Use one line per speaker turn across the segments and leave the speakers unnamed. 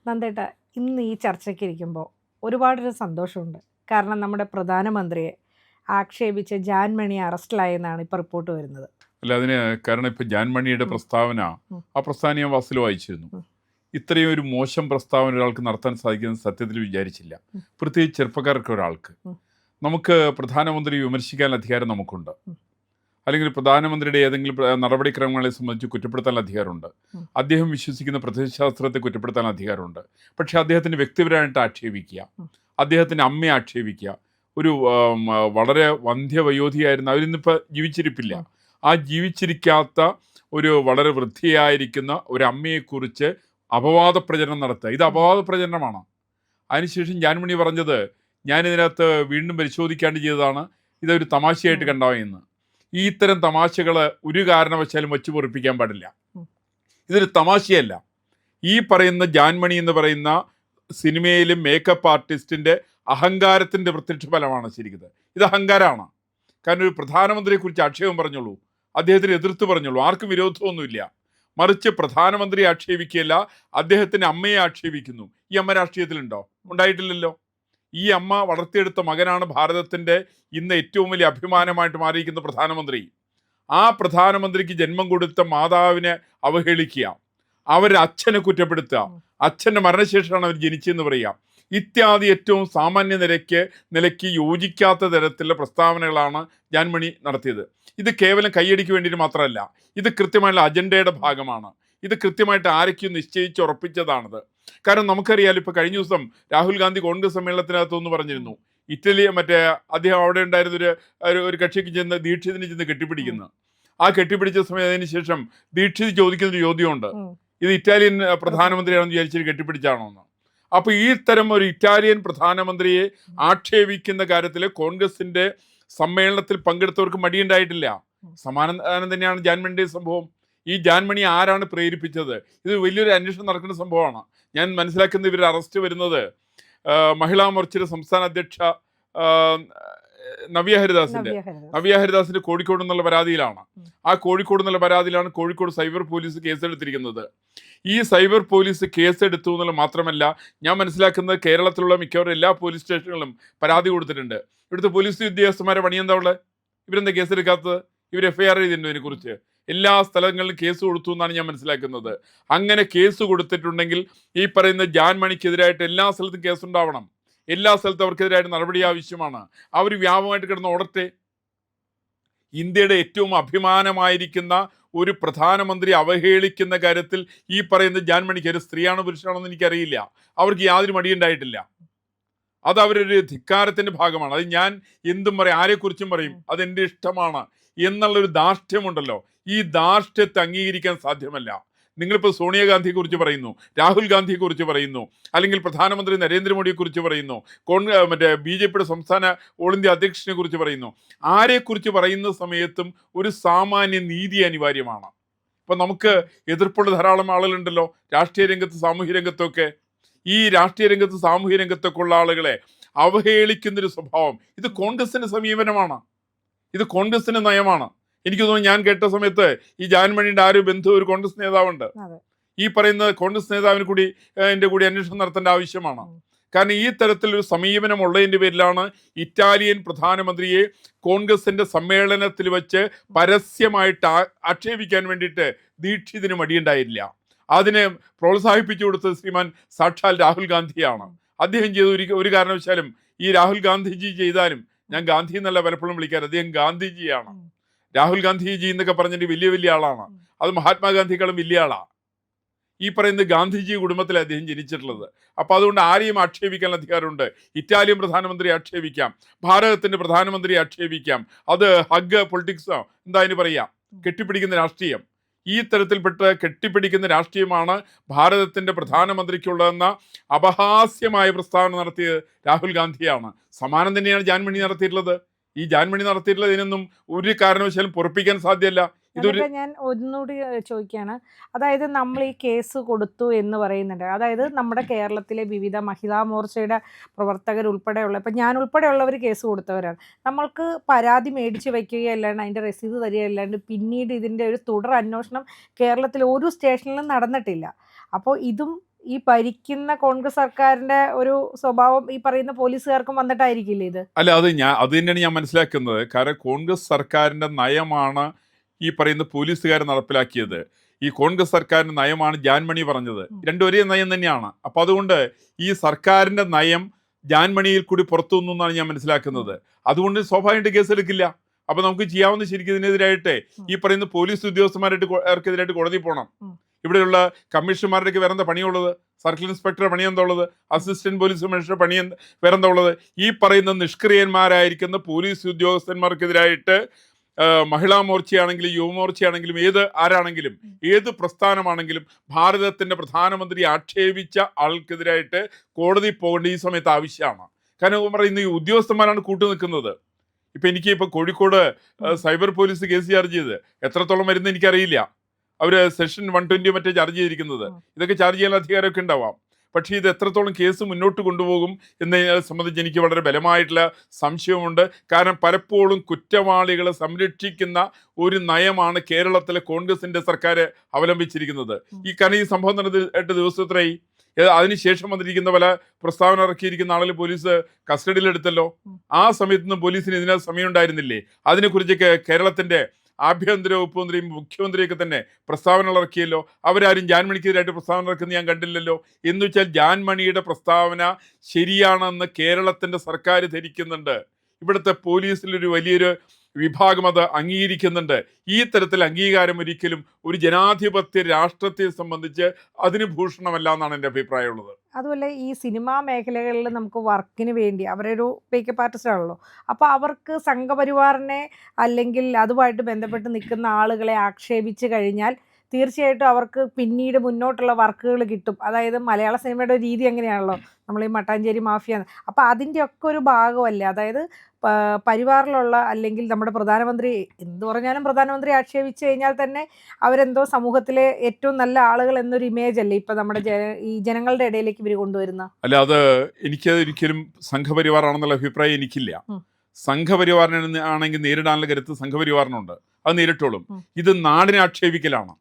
നന്ദേട്ട, ഇന്ന് ഈ ചർച്ചയ്ക്ക് ഇരിക്കുമ്പോൾ ഒരുപാടൊരു സന്തോഷമുണ്ട്. കാരണം നമ്മുടെ പ്രധാനമന്ത്രിയെ ആക്ഷേപിച്ച് ജാൻമണി അറസ്റ്റിലായെന്നാണ് ഇപ്പോൾ റിപ്പോർട്ട് വരുന്നത്.
അല്ല അതിന് കാരണം ഇപ്പം ജാൻമണിയുടെ
ഉം,
പ്രസ്താവന,
ഉം,
ആ പ്രസ്താവന ഞാൻ വാസിൽ വായിച്ചിരുന്നു.
ഉം,
ഇത്രയും ഒരു മോശം പ്രസ്താവന ഒരാൾക്ക് നടത്താൻ സാധിക്കുമെന്ന് സത്യത്തിൽ വിചാരിച്ചില്ല.
ഉം,
പ്രത്യേകിച്ച് ചെറുപ്പക്കാർക്ക് ഒരാൾക്ക്.
ഉം,
നമുക്ക് പ്രധാനമന്ത്രി വിമർശിക്കാൻ അധികാരം നമുക്കുണ്ട്,
ഉം,
അല്ലെങ്കിൽ പ്രധാനമന്ത്രിയുടെ ഏതെങ്കിലും നടപടിക്രമങ്ങളെ സംബന്ധിച്ച് കുറ്റപ്പെടുത്താൻ അധികാരമുണ്ട്,
ഉം,
അദ്ദേഹം വിശ്വസിക്കുന്ന പ്രത്യയശാസ്ത്രത്തെ കുറ്റപ്പെടുത്താൻ അധികാരമുണ്ട്. പക്ഷേ അദ്ദേഹത്തിന് വ്യക്തിപരമായിട്ട് ആക്ഷേപിക്കുക,
ഉം,
അദ്ദേഹത്തിൻ്റെ അമ്മയെ ആക്ഷേപിക്കുക, ഒരു വളരെ വന്ധ്യവയോധിയായിരുന്ന അവരിന്നിപ്പോൾ ജീവിച്ചിരിപ്പില്ല,
ഉം,
ആ ജീവിച്ചിരിക്കാത്ത ഒരു വളരെ വൃദ്ധിയായിരിക്കുന്ന ഒരു അമ്മയെക്കുറിച്ച് അപവാദ പ്രചരണം നടത്തുക, ഇത് അപവാദ പ്രചരണമാണ്. അതിനുശേഷം ജാൻമണി പറഞ്ഞത്, ഞാനിതിനകത്ത് വീണ്ടും പരിശോധിക്കാണ്ട് ചെയ്തതാണ്, ഇതൊരു തമാശയായിട്ട്
ഉം,
കണ്ടോ എന്ന്. ഈ ഇത്തരം തമാശകൾ ഒരു കാരണവശാലും വച്ചു പൊറിപ്പിക്കാൻ പാടില്ല.
ഉം,
ഇതൊരു തമാശയല്ല. ഈ പറയുന്ന ജാൻമണി എന്ന് പറയുന്ന സിനിമയിലും മേക്കപ്പ് ആർട്ടിസ്റ്റിൻ്റെ അഹങ്കാരത്തിൻ്റെ പ്രത്യക്ഷ ഫലമാണ് ശരിക്കും. ഇത് അഹങ്കാരമാണ്. കാരണം ഒരു പ്രധാനമന്ത്രിയെക്കുറിച്ച് ആക്ഷേപം പറഞ്ഞോളൂ, അദ്ദേഹത്തിന് എതിർത്ത് പറഞ്ഞോളൂ, ആർക്കും വിരോധമൊന്നുമില്ല. മറിച്ച് പ്രധാനമന്ത്രി ആക്ഷേപിക്കുകയല്ല, അദ്ദേഹത്തിൻ്റെ അമ്മയെ ആക്ഷേപിക്കുന്നു. ഈ അമ്മ രാഷ്ട്രീയത്തിലുണ്ടോ? ഉണ്ടായിട്ടില്ലല്ലോ. ഈ അമ്മ വളർത്തിയെടുത്ത മകനാണ് ഭാരതത്തിൻ്റെ ഇന്ന് ഏറ്റവും വലിയ അഭിമാനമായിട്ട് മാറിയിരിക്കുന്ന പ്രധാനമന്ത്രി. ആ പ്രധാനമന്ത്രിക്ക് ജന്മം കൊടുത്ത മാതാവിനെ അവഹേളിക്കുക, അവരുടെ അച്ഛനെ കുറ്റപ്പെടുത്തുക, അച്ഛൻ്റെ മരണശേഷമാണ് അവർ ജനിച്ചതെന്ന് പറയുക, ഇത്യാദി ഏറ്റവും സാമാന്യ നിലയ്ക്ക് യോജിക്കാത്ത തരത്തിലുള്ള പ്രസ്താവനകളാണ് ജാൻമണി നടത്തിയത്. ഇത് കേവലം കൈയടിക്ക് വേണ്ടിയിട്ട് മാത്രമല്ല, ഇത് കൃത്യമായുള്ള അജണ്ടയുടെ ഭാഗമാണ്. ഇത് കൃത്യമായിട്ട് ആരൊക്കെയും നിശ്ചയിച്ചുറപ്പിച്ചതാണത്. കാരണം നമുക്കറിയാലോ, ഇപ്പോൾ കഴിഞ്ഞ ദിവസം രാഹുൽ ഗാന്ധി കോൺഗ്രസ് സമ്മേളനത്തിനകത്തൊന്ന് പറഞ്ഞിരുന്നു, ഇറ്റലി അദ്ദേഹം അവിടെ ഉണ്ടായിരുന്ന ഒരു കക്ഷിക്ക് ചെന്ന് ദീക്ഷിതിന് ചെന്ന് കെട്ടിപ്പിടിക്കുന്നു. ആ കെട്ടിപ്പിടിച്ച സമയം അതിന് ശേഷം ദീക്ഷിത് ചോദിക്കുന്നൊരു ചോദ്യമുണ്ട്,
ഉം,
ഇത് ഇറ്റാലിയൻ പ്രധാനമന്ത്രിയാണെന്ന് വിചാരിച്ചിട്ട് കെട്ടിപ്പിടിച്ചാണോ എന്ന്. അപ്പോൾ ഈ തരം ഒരു ഇറ്റാലിയൻ പ്രധാനമന്ത്രിയെ ആക്ഷേപിക്കുന്ന കാര്യത്തിൽ കോൺഗ്രസിൻ്റെ സമ്മേളനത്തിൽ പങ്കെടുത്തവർക്ക് മടിയുണ്ടായിട്ടില്ല. സമാനം തന്നെയാണ് ജാൻമണിയുടെ സംഭവം. ഈ ജാൻമണി ആരാണ് പ്രേരിപ്പിച്ചത്? ഇത് വലിയൊരു അന്വേഷണം നടക്കുന്ന സംഭവമാണ്. ഞാൻ മനസ്സിലാക്കുന്ന ഇവരുടെ അറസ്റ്റ് വരുന്നത് മഹിളാ മോർച്ചയുടെ സംസ്ഥാന അധ്യക്ഷ നവ്യ ഹരിദാസിന്റെ കോഴിക്കോട് എന്നുള്ള പരാതിയിലാണ്. ആ കോഴിക്കോട് എന്നുള്ള പരാതിയിലാണ് കോഴിക്കോട് സൈബർ പോലീസ് കേസെടുത്തിരിക്കുന്നത്. ഈ സൈബർ പോലീസ് കേസെടുത്തു എന്നുള്ളത് മാത്രമല്ല, ഞാൻ മനസ്സിലാക്കുന്നത് കേരളത്തിലുള്ള മിക്കവാറും എല്ലാ പോലീസ് സ്റ്റേഷനുകളും പരാതി കൊടുത്തിട്ടുണ്ട്. ഇവിടുത്തെ പോലീസ് ഉദ്യോഗസ്ഥന്മാരെ പണിയെന്താ ഉള്ളത്? ഇവരെന്താ കേസെടുക്കാത്തത്? ഇവർ FIR ചെയ്തിട്ടുണ്ടോ ഇതിനെക്കുറിച്ച്? എല്ലാ സ്ഥലങ്ങളിലും കേസ് കൊടുത്തു എന്നാണ് ഞാൻ മനസ്സിലാക്കുന്നത്. അങ്ങനെ കേസ് കൊടുത്തിട്ടുണ്ടെങ്കിൽ ഈ പറയുന്ന ജാൻമണിക്കെതിരായിട്ട് എല്ലാ സ്ഥലത്തും കേസുണ്ടാവണം. എല്ലാ സ്ഥലത്തും അവർക്കെതിരായിട്ട് നടപടി ആവശ്യമാണ്. അവർ വ്യാപകമായിട്ട് കിടന്ന് ഓടട്ടെ. ഇന്ത്യയുടെ ഏറ്റവും അഭിമാനമായിരിക്കുന്ന ഒരു പ്രധാനമന്ത്രി അവഹേളിക്കുന്ന കാര്യത്തിൽ ഈ പറയുന്ന ജാൻമണിക്ക്, ഒരു സ്ത്രീയാണോ പുരുഷനാണോ എന്ന് എനിക്കറിയില്ല, അവർക്ക് യാതൊരു മടിയുണ്ടായിട്ടില്ല. അത് അവരൊരു ധിക്കാരത്തിൻ്റെ ഭാഗമാണ്. അത് ഞാൻ എന്തും പറയും, ആരെക്കുറിച്ചും പറയും, അതെൻ്റെ ഇഷ്ടമാണ് എന്നുള്ളൊരു ധാർഷ്ട്യമുണ്ടല്ലോ, ഈ ധാർഷ്ട്യത്തെ അംഗീകരിക്കാൻ സാധ്യമല്ല. നിങ്ങളിപ്പോൾ സോണിയാഗാന്ധിയെക്കുറിച്ച് പറയുന്നു, രാഹുൽ ഗാന്ധിയെക്കുറിച്ച് പറയുന്നു, അല്ലെങ്കിൽ പ്രധാനമന്ത്രി നരേന്ദ്രമോദിയെക്കുറിച്ച് പറയുന്നു, BJPയുടെ സംസ്ഥാന ഓൾ ഇന്ത്യ അധ്യക്ഷനെ കുറിച്ച് പറയുന്നു. ആരെക്കുറിച്ച് പറയുന്ന സമയത്തും ഒരു സാമാന്യ നീതി അനിവാര്യമാണ്. ഇപ്പം നമുക്ക് എതിർപ്പുള്ള ധാരാളം ആളുകളുണ്ടല്ലോ രാഷ്ട്രീയ രംഗത്ത്, സാമൂഹ്യ രംഗത്തൊക്കെ. ഈ രാഷ്ട്രീയ രംഗത്ത്, സാമൂഹ്യ രംഗത്തൊക്കെ ഉള്ള ആളുകളെ അവഹേളിക്കുന്നൊരു സ്വഭാവം, ഇത് കോൺഗ്രസിൻ്റെ സമീപനമാണ്, ഇത് കോൺഗ്രസിൻ്റെ നയമാണ്. എനിക്ക് തോന്നുന്നു ഞാൻ കേട്ട സമയത്ത് ഈ ജാൻമണിയുടെ ആരോ ബന്ധു ഒരു കോൺഗ്രസ് നേതാവുണ്ട്. ഈ പറയുന്ന കോൺഗ്രസ് നേതാവിന് കൂടി എൻ്റെ കൂടി അന്വേഷണം നടത്തേണ്ട ആവശ്യമാണ്. കാരണം ഈ തരത്തിലൊരു സമീപനമുള്ളതിൻ്റെ പേരിലാണ് ഇറ്റാലിയൻ പ്രധാനമന്ത്രിയെ കോൺഗ്രസിൻ്റെ സമ്മേളനത്തിൽ വെച്ച് പരസ്യമായിട്ട് ആക്ഷേപിക്കാൻ വേണ്ടിയിട്ട് ദീക്ഷിതിന് മടിയുണ്ടായില്ല. അതിനെ പ്രോത്സാഹിപ്പിച്ചു കൊടുത്തത് ശ്രീമാൻ സാക്ഷാൽ രാഹുൽ ഗാന്ധിയാണ്. അദ്ദേഹം ചെയ്ത ഒരു കാരണവശാലും ഈ രാഹുൽ ഗാന്ധിജി ചെയ്താലും, ഞാൻ ഗാന്ധി എന്നല്ല പലപ്പോഴും വിളിക്കാറ്, അദ്ദേഹം ഗാന്ധിജിയാണ്. രാഹുൽ ഗാന്ധിജി എന്നൊക്കെ പറഞ്ഞിട്ട് വലിയ വലിയ ആളാണ്. അത് മഹാത്മാഗാന്ധിക്കാളും വലിയ ആളാണ്. ഈ പറയുന്ന ഗാന്ധിജി കുടുംബത്തിൽ അദ്ദേഹം ജനിച്ചിട്ടുള്ളത്. അപ്പോൾ അതുകൊണ്ട് ആരെയും ആക്ഷേപിക്കാൻ അധികാരമുണ്ട്. ഇറ്റാലിയൻ പ്രധാനമന്ത്രി ആക്ഷേപിക്കാം, ഭാരതത്തിൻ്റെ പ്രധാനമന്ത്രി ആക്ഷേപിക്കാം. അത് ഹഗ് പൊളിറ്റിക്സോ എന്താ അതിന് പറയാം, കെട്ടിപ്പിടിക്കുന്ന രാഷ്ട്രീയം. ഈ തരത്തിൽപ്പെട്ട കെട്ടിപ്പിടിക്കുന്ന രാഷ്ട്രീയമാണ് ഭാരതത്തിൻ്റെ പ്രധാനമന്ത്രിക്കുള്ളതെന്ന അപഹാസ്യമായ പ്രസ്താവന നടത്തിയത് രാഹുൽ ഗാന്ധിയാണ്. സമാനം തന്നെയാണ് ജാൻമണി നടത്തിയിട്ടുള്ളത്. ഈ ജാൻമണി നടത്തിയിട്ടുള്ളത് ഇതിനൊന്നും ഒരു കാരണവശാലും പൊറപ്പിക്കാൻ സാധ്യമല്ല. ഇതൊരു
ഞാൻ ഒന്നുകൂടി ചോദിക്കുകയാണ്. അതായത് നമ്മൾ ഈ കേസ് കൊടുത്തു എന്ന് പറയുന്നുണ്ട്. അതായത് നമ്മുടെ കേരളത്തിലെ വിവിധ മഹിളാ മോർച്ചയുടെ പ്രവർത്തകരുൾപ്പെടെയുള്ള, ഇപ്പം ഞാൻ ഉൾപ്പെടെയുള്ളവർ കേസ് കൊടുത്തവരാണ്. നമ്മൾക്ക് പരാതി മേടിച്ച് വയ്ക്കുകയല്ലാണ്ട് അതിൻ്റെ രസീത് തരികയല്ലാണ്ട് പിന്നീട് ഇതിൻ്റെ ഒരു തുടർ അന്വേഷണം കേരളത്തിൽ ഒരു സ്റ്റേഷനിലും നടന്നിട്ടില്ല. അപ്പോൾ ഇതും ഈ ഭരിക്കുന്ന കോൺഗ്രസ് സർക്കാരിന്റെ ഒരു സ്വഭാവം ഈ പറയുന്ന പോലീസുകാർക്കും വന്നിട്ടായിരിക്കില്ലേ ഇത്?
അല്ല, അത് തന്നെയാണ് ഞാൻ മനസ്സിലാക്കുന്നത്. കാരണം കോൺഗ്രസ് സർക്കാരിന്റെ നയമാണ് ഈ പറയുന്ന പോലീസുകാർ നടപ്പിലാക്കിയത്. ഈ കോൺഗ്രസ് സർക്കാരിന്റെ നയമാണ് ജാൻമണി പറഞ്ഞത്. രണ്ടും ഒരേ നയം തന്നെയാണ്. അപ്പൊ അതുകൊണ്ട് ഈ സർക്കാരിന്റെ നയം ജാൻമണിയിൽ കൂടി പുറത്തു വന്നു എന്നാണ് ഞാൻ മനസ്സിലാക്കുന്നത്. അതുകൊണ്ട് സ്വാഭാവികമായിട്ട് കേസെടുക്കില്ല. അപ്പൊ നമുക്ക് ചെയ്യാവുന്ന ശരിക്കും ഇതിനെതിരായിട്ട് ഈ പറയുന്ന പോലീസ് ഉദ്യോഗസ്ഥന്മാർക്കെതിരായിട്ട് കോടതി പോകണം. ഇവിടെയുള്ള കമ്മീഷണർമാരുടെയൊക്കെ വേറെന്താ പണിയുള്ളത്? സർക്കിൾ ഇൻസ്പെക്ടറുടെ പണി എന്താ ഉള്ളത്? അസിസ്റ്റന്റ് പോലീസ് കമ്മീഷണറുടെ പണി വേറെന്താ ഉള്ളത്? ഈ പറയുന്ന നിഷ്ക്രിയന്മാരായിരിക്കുന്ന പോലീസ് ഉദ്യോഗസ്ഥന്മാർക്കെതിരായിട്ട് മഹിളാ മോർച്ചയാണെങ്കിലും യുവമോർച്ചയാണെങ്കിലും ആരാണെങ്കിലും ഏത് പ്രസ്ഥാനമാണെങ്കിലും ഭാരതത്തിന്റെ പ്രധാനമന്ത്രി ആക്ഷേപിച്ച ആൾക്കെതിരായിട്ട് കോടതി പോകേണ്ട ഈ സമയത്ത് ആവശ്യമാണ്. കാരണം പറയുന്ന ഈ ഉദ്യോഗസ്ഥന്മാരാണ് കൂട്ടുനിൽക്കുന്നത്. ഇപ്പൊ Kozhikode cyber police case charge ചെയ്ത് എത്രത്തോളം വരുന്നത് എനിക്കറിയില്ല. അവര് സെഷൻ 120 മറ്റേ ചാർജ് ചെയ്തിരിക്കുന്നത്. ഇതൊക്കെ ചാർജ് ചെയ്യാൻ അധികാരമൊക്കെ ഉണ്ടാവാം. പക്ഷേ ഇത് എത്രത്തോളം കേസ് മുന്നോട്ട് കൊണ്ടുപോകും എന്നതിനെ സംബന്ധിച്ച് എനിക്ക് വളരെ ബലമായിട്ടുള്ള സംശയമുണ്ട്. കാരണം പലപ്പോഴും കുറ്റവാളികളെ സംരക്ഷിക്കുന്ന ഒരു നയമാണ് കേരളത്തിലെ കോൺഗ്രസിന്റെ സർക്കാർ അവലംബിച്ചിരിക്കുന്നത്. കാരണം ഈ സംഭവം നടന്നത് 8 ദിവസത്തിലായി. അതിനുശേഷം വന്നിരിക്കുന്ന പല പ്രസ്താവന ഇറക്കിയിരിക്കുന്ന ആളുകൾ പോലീസ് കസ്റ്റഡിയിലെടുത്തല്ലോ. ആ സമയത്തൊന്നും പോലീസിന് ഇതിനകത്ത് സമയം ഉണ്ടായിരുന്നില്ലേ? അതിനെക്കുറിച്ചൊക്കെ കേരളത്തിന്റെ ആഭ്യന്തര വകുപ്പ് മന്ത്രിയും മുഖ്യമന്ത്രിയൊക്കെ തന്നെ പ്രസ്താവനകൾ ഇറക്കിയല്ലോ. അവരാരും ജാൻമണിക്കെതിരായിട്ട് പ്രസ്താവന ഇറക്കുന്നത് ഞാൻ കണ്ടില്ലല്ലോ. എന്ന് വെച്ചാൽ ജാൻമണിയുടെ പ്രസ്താവന ശരിയാണെന്ന് കേരളത്തിന്റെ സർക്കാർ ധരിക്കുന്നുണ്ട്. ഇവിടുത്തെ പോലീസിലൊരു വലിയൊരു വിഭാഗം അത് അംഗീകരിക്കുന്നുണ്ട്. ഈ തരത്തിൽ അംഗീകാരം ഒരിക്കലും ഒരു ജനാധിപത്യ രാഷ്ട്രത്തെ സംബന്ധിച്ച് അതിന് ഭൂഷണമല്ല എന്നാണ് എൻ്റെ അഭിപ്രായമുള്ളത്.
അതുപോലെ ഈ സിനിമാ മേഖലകളിൽ നമുക്ക് വർക്കിന് വേണ്ടി അവരൊരു മേക്കപ്പ് ആർട്ടിസ്റ്റ് ആണല്ലോ. അപ്പോൾ അവർക്ക് സംഘപരിവാറിനെ അല്ലെങ്കിൽ അതുമായിട്ട് ബന്ധപ്പെട്ട് നിൽക്കുന്ന ആളുകളെ ആക്ഷേപിച്ച് കഴിഞ്ഞാൽ തീർച്ചയായിട്ടും അവർക്ക് പിന്നീട് മുന്നോട്ടുള്ള വർക്കുകൾ കിട്ടും. അതായത് മലയാള സിനിമയുടെ രീതി എങ്ങനെയാണല്ലോ, നമ്മൾ ഈ മട്ടാഞ്ചേരി മാഫിയ. അപ്പോൾ അതിൻ്റെ ഒക്കെ ഒരു ഭാഗമല്ലേ, അതായത് പരിവാറിലുള്ള അല്ലെങ്കിൽ നമ്മുടെ പ്രധാനമന്ത്രി എന്ത് പറഞ്ഞാലും പ്രധാനമന്ത്രി ആക്ഷേപിച്ച് കഴിഞ്ഞാൽ തന്നെ അവരെന്തോ സമൂഹത്തിലെ ഏറ്റവും നല്ല ആളുകൾ എന്നൊരു ഇമേജ് അല്ലേ ഇപ്പം നമ്മുടെ ഈ ജനങ്ങളുടെ ഇടയിലേക്ക് ഇവർ കൊണ്ടുവരുന്ന.
അല്ല, അത് എനിക്ക് ഒരിക്കലും സംഘപരിവാറാണെന്നുള്ള അഭിപ്രായം എനിക്കില്ല. സംഘപരിവാറിനെ ആണെങ്കിൽ നേരിടാനുള്ള കരുത്ത് സംഘപരിവാറിനുണ്ട്. അത് നേരിട്ടോളും. ഇത് നാടിനെ ആക്ഷേപിക്കലാണ്.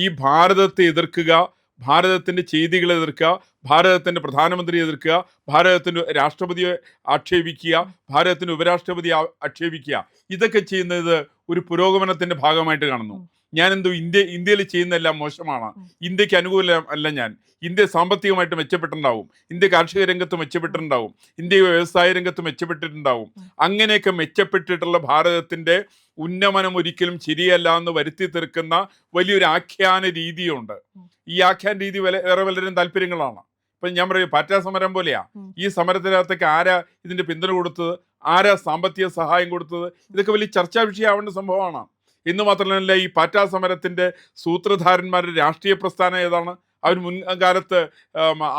ഈ ഭാരതത്തെ എതിർക്കുക, ഭാരതത്തിന്റെ ചെയ്തികളെ എതിർക്കുക, ഭാരതത്തിന്റെ പ്രധാനമന്ത്രിയെ എതിർക്കുക, ഭാരതത്തിന്റെ രാഷ്ട്രപതിയെ ആക്ഷേപിക്കുക, ഭാരതത്തിന്റെ ഉപരാഷ്ട്രപതിയെ ആക്ഷേപിക്കുക, ഇതൊക്കെ ചെയ്യുന്നത് ഒരു പുരോഗമനത്തിന്റെ ഭാഗമായിട്ട് കാണുന്നു. ഞാൻ ഇന്ത്യയിൽ ചെയ്യുന്നതെല്ലാം മോശമാണ്, ഇന്ത്യക്ക് അനുകൂലം അല്ല ഞാൻ. ഇന്ത്യ സാമ്പത്തികമായിട്ട് മെച്ചപ്പെട്ടിട്ടുണ്ടാവും, ഇന്ത്യ കാർഷിക രംഗത്ത് മെച്ചപ്പെട്ടിട്ടുണ്ടാവും, ഇന്ത്യ വ്യവസായ രംഗത്ത് മെച്ചപ്പെട്ടിട്ടുണ്ടാവും. അങ്ങനെയൊക്കെ മെച്ചപ്പെട്ടിട്ടുള്ള ഭാരതത്തിന്റെ ഉന്നമനം ഒരിക്കലും ശരിയല്ല എന്ന് വരുത്തി തീർക്കുന്ന വലിയൊരു ആഖ്യാന രീതിയുണ്ട്. ഈ ആഖ്യാന രീതി വേറെ പലരും താല്പര്യങ്ങളാണ്. ഇപ്പൊ ഞാൻ പറയും പാറ്റാ സമരം പോലെയാ. ഈ സമരത്തിനകത്തേക്ക് ആരാ ഇതിന്റെ പിന്തുണ കൊടുത്തത്, ആരാ സാമ്പത്തിക സഹായം കൊടുത്തത്, ഇതൊക്കെ വലിയ ചർച്ചാ വിഷയമാവേണ്ട സംഭവമാണ്. എന്ന് മാത്രമല്ല, ഈ പാറ്റാ സമരത്തിന്റെ സൂത്രധാരന്മാരുടെ രാഷ്ട്രീയ പ്രസ്ഥാനം ഏതാണ്? അവർ മുൻകാലത്ത്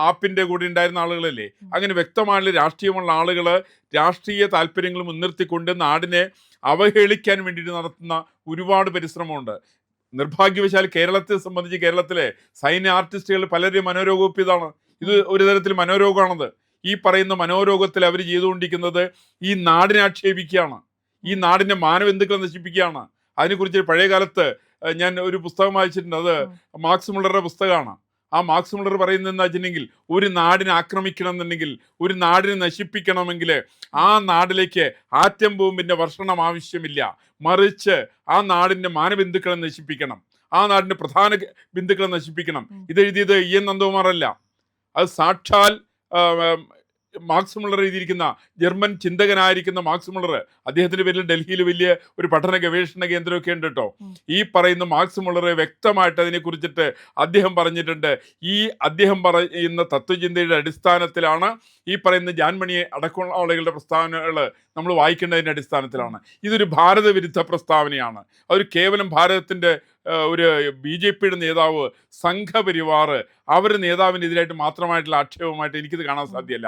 ആപ്പിന്റെ കൂടെ ഉണ്ടായിരുന്ന ആളുകളല്ലേ. അങ്ങനെ വ്യക്തമായുള്ള രാഷ്ട്രീയമുള്ള ആളുകൾ രാഷ്ട്രീയ താല്പര്യങ്ങൾ മുൻനിർത്തിക്കൊണ്ട് നാടിനെ അവഹേളിക്കാൻ വേണ്ടിയിട്ട് നടത്തുന്ന ഒരുപാട് പരിശ്രമമുണ്ട്. നിർഭാഗ്യവശാൽ കേരളത്തെ സംബന്ധിച്ച് കേരളത്തിലെ സൈന്യ ആർട്ടിസ്റ്റുകൾ പലരും മനോരോഗോപ്യതാണ്. ഇത് ഒരു തരത്തിൽ മനോരോഗമാണത്. ഈ പറയുന്ന മനോരോഗത്തിൽ അവർ ചെയ്തുകൊണ്ടിരിക്കുന്നത് ഈ നാടിനെ ആക്ഷേപിക്കുകയാണ്, ഈ നാടിന്റെ മാനബന്ധുക്കളെ നശിപ്പിക്കുകയാണ്. അതിനെക്കുറിച്ച് പഴയ കാലത്ത് ഞാൻ ഒരു പുസ്തകം വായിച്ചിട്ടുണ്ട്. അത് മാർക്സ് മുള്ളറുടെ പുസ്തകമാണ്. ആ മാർക്സ് മുള്ളർ പറയുന്നത് എന്താ വെച്ചിട്ടുണ്ടെങ്കിൽ, ഒരു നാടിനെ ആക്രമിക്കണം എന്നുണ്ടെങ്കിൽ, ഒരു നാടിനെ നശിപ്പിക്കണമെങ്കിൽ ആ നാടിലേക്ക് ആറ്റം ബോംബിന്റെ വർഷണം ആവശ്യമില്ല. മറിച്ച് ആ നാടിന്റെ മാനബന്ധുക്കളെ നശിപ്പിക്കണം, ആ നാടിന്റെ പ്രധാന ബന്ധുക്കളെ നശിപ്പിക്കണം. ഇതെഴുതിയത് EN നന്ദകുമാർ അല്ല, അത് സാക്ഷാൽ മാർക്സ് മുള്ളർ എഴുതിയിരിക്കുന്ന ജർമ്മൻ ചിന്തകനായിരിക്കുന്ന മാർക്സ് മുള്ളർ. അദ്ദേഹത്തിന്റെ പേരിൽ ഡൽഹിയിൽ വലിയ ഒരു പഠന ഗവേഷണ കേന്ദ്രമൊക്കെ ഉണ്ട് കേട്ടോ. ഈ പറയുന്ന മാർക്സ് മുള്ളർ വ്യക്തമായിട്ട് അതിനെ കുറിച്ചിട്ട് അദ്ദേഹം പറഞ്ഞിട്ടുണ്ട്. അദ്ദേഹം പറയുന്ന തത്വചിന്തയുടെ അടിസ്ഥാനത്തിലാണ് ഈ പറയുന്ന ജാൻമണിയെ അടക്കമുള്ള ആളുകളുടെ പ്രസ്താവനകൾ നമ്മൾ വായിക്കേണ്ടതിൻ്റെ അടിസ്ഥാനത്തിലാണ്. ഇതൊരു ഭാരത വിരുദ്ധ പ്രസ്താവനയാണ്. അതൊരു കേവലം ഭാരതത്തിന്റെ ഒരു BJPയുടെ നേതാവ്, സംഘപരിവാർ, അവരുടെ നേതാവിനെതിരായിട്ട് മാത്രമായിട്ടുള്ള ആക്ഷേപമായിട്ട് എനിക്കിത് കാണാൻ സാധ്യമല്ല.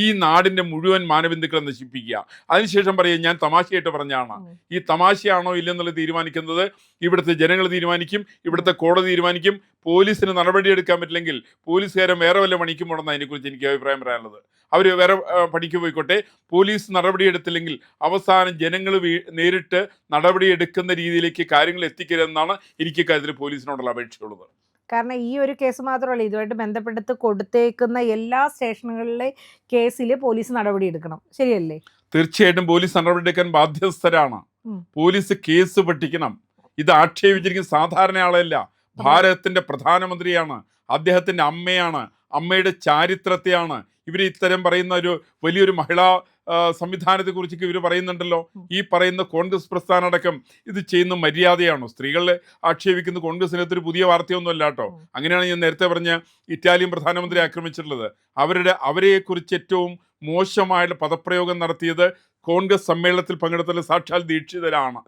ഈ നാടിന്റെ മുഴുവൻ മാനബന്ധുക്കളെ നശിപ്പിക്കുക, അതിനുശേഷം പറയുക ഞാൻ തമാശയായിട്ട് പറഞ്ഞാണ്. ഈ തമാശയാണോ ഇല്ലെന്നുള്ളത് തീരുമാനിക്കുന്നത് ഇവിടുത്തെ ജനങ്ങൾ തീരുമാനിക്കും, ഇവിടുത്തെ കോടതി തീരുമാനിക്കും. പോലീസിന് നടപടിയെടുക്കാൻ പറ്റില്ലെങ്കിൽ പോലീസുകാരൻ വേറെ വല്ല പണിക്കും പോകണമെന്ന് അതിനെക്കുറിച്ച് എനിക്ക് അഭിപ്രായം പറയാനുള്ളത്. അവർ വേറെ പണിക്ക് പോയിക്കോട്ടെ. പോലീസ് നടപടിയെടുത്തില്ലെങ്കിൽ അവസാനം ജനങ്ങൾ നേരിട്ട് നടപടിയെടുക്കുന്ന രീതിയിലേക്ക് കാര്യങ്ങൾ എത്തിക്കരുതെന്നാണ് എനിക്ക് കാര്യത്തിൽ പോലീസിനോടുള്ള അപേക്ഷയുള്ളത്.
കാരണം ഈ ഒരു കേസ് മാത്രമല്ല, ഇതുമായിട്ട് ബന്ധപ്പെടുത്ത് കൊടുത്തേക്കുന്ന എല്ലാ സ്റ്റേഷനുകളിലെ കേസിൽ പോലീസ് നടപടി എടുക്കണം. ശരിയല്ലേ?
തീർച്ചയായിട്ടും പോലീസ് നടപടിയെടുക്കാൻ ബാധ്യസ്ഥരാണ്. പോലീസ് കേസ് പഠിക്കണം. ഇത് ആക്ഷേപിച്ചിരിക്കുന്ന സാധാരണ ആളല്ല, ഭാരതത്തിന്റെ പ്രധാനമന്ത്രിയാണ്, അദ്ദേഹത്തിന്റെ അമ്മയാണ്, അമ്മയുടെ ചാരിത്രത്തെയാണ് ഇവർ ഇത്തരം പറയുന്ന ഒരു വലിയൊരു മഹിളാ സംവിധാനത്തെ കുറിച്ചൊക്കെ ഇവർ പറയുന്നുണ്ടല്ലോ. ഈ പറയുന്ന കോൺഗ്രസ് പ്രസ്ഥാനം അടക്കം ഇത് ചെയ്യുന്ന മര്യാദയാണോ? സ്ത്രീകളെ ആക്ഷേപിക്കുന്ന കോൺഗ്രസിനകത്തൊരു പുതിയ വാർത്തയൊന്നും അല്ല കേട്ടോ. അങ്ങനെയാണ് ഞാൻ നേരത്തെ പറഞ്ഞ ഇറ്റാലിയൻ പ്രധാനമന്ത്രി ആക്രമിച്ചിട്ടുള്ളത്. അവരെക്കുറിച്ച് ഏറ്റവും മോശമായിട്ട് പദപ്രയോഗം നടത്തിയത് കോൺഗ്രസ് സമ്മേളനത്തിൽ പങ്കെടുത്തുള്ള സാക്ഷാൽ ദീക്ഷിതാണ്.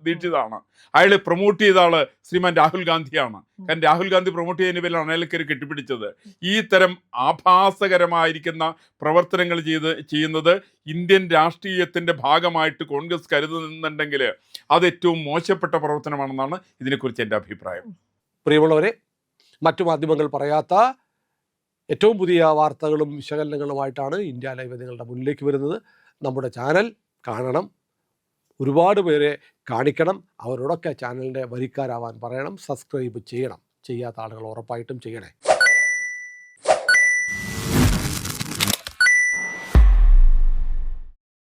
അയാളെ പ്രൊമോട്ട് ചെയ്ത ആള് ശ്രീമാൻ രാഹുൽ ഗാന്ധിയാണ്. കാരണം രാഹുൽ ഗാന്ധി പ്രൊമോട്ട് ചെയ്യുന്ന പേരിലാണ് അയാൾക്കൊരു കെട്ടിപ്പിടിച്ചത്. ഈ തരം ആഭാസകരമായിരിക്കുന്ന പ്രവർത്തനങ്ങൾ ചെയ്യുന്നത് ഇന്ത്യൻ രാഷ്ട്രീയത്തിന്റെ ഭാഗമായിട്ട് കോൺഗ്രസ് കരുതുന്നുണ്ടെങ്കിൽ അത് ഏറ്റവും മോശപ്പെട്ട പ്രവർത്തനമാണെന്നാണ് ഇതിനെക്കുറിച്ച് എൻ്റെ അഭിപ്രായം.
പ്രിയമുള്ളവരെ, മറ്റു മാധ്യമങ്ങൾ പറയാത്ത ഏറ്റവും പുതിയ വാർത്തകളും വിശകലനങ്ങളുമായിട്ടാണ് ഇന്ത്യ ലൈവ് നിങ്ങളുടെ മുന്നിലേക്ക് വരുന്നത്. നമ്മുടെ ചാനൽ കാണണം, ഒരുപാട് പേരെ കാണിക്കണം, അവരോടൊക്കെ ചാനലിൻ്റെ വരിക്കാരാവാൻ പറയണം, സബ്സ്ക്രൈബ് ചെയ്യണം. ചെയ്യാത്ത ആളുകൾ ഉറപ്പായിട്ടും ചെയ്യണേ.